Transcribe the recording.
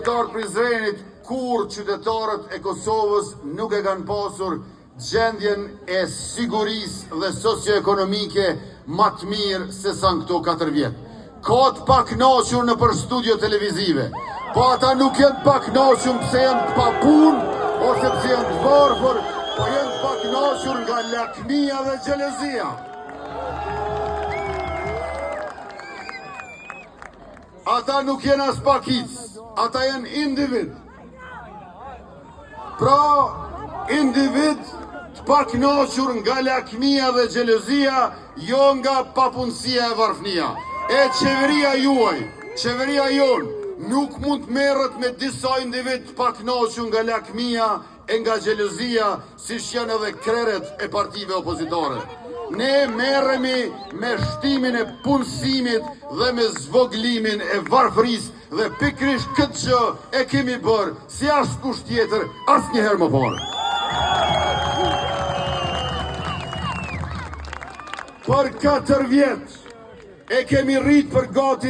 qytetarët Prizrenit, kur qytetarët e Kosovës nuk e kanë pasur gjendjen e sigurisë dhe socioekonomike më të mirë se sa në këto 4 vjetë. Ka të pakënaqur në për studio televizive, po ata nuk janë të pakënaqur pse janë të papunë, ose pse janë të varfër, po janë të pakënaqur nga lakmia dhe xhelozia. Ata nuk janë as pakic, ata janë individ. Pra, individ të pakënaqur nga lakmia dhe xhelozia, jo nga papunësia e varfënia. E qeveria juaj, qeveria jonë, nuk mund të merret me disa individ të pakënaqur nga lakmia e nga xhelozia, siç janë edhe krerët e partive opozitore. Ne merremi me shtimin e punësimit dhe me zvoglimin e varfërisë dhe pikërisht këtë që e kemi bërë si askush tjetër asnjëherë më parë. Për 4 vjet e kemi rritë për gati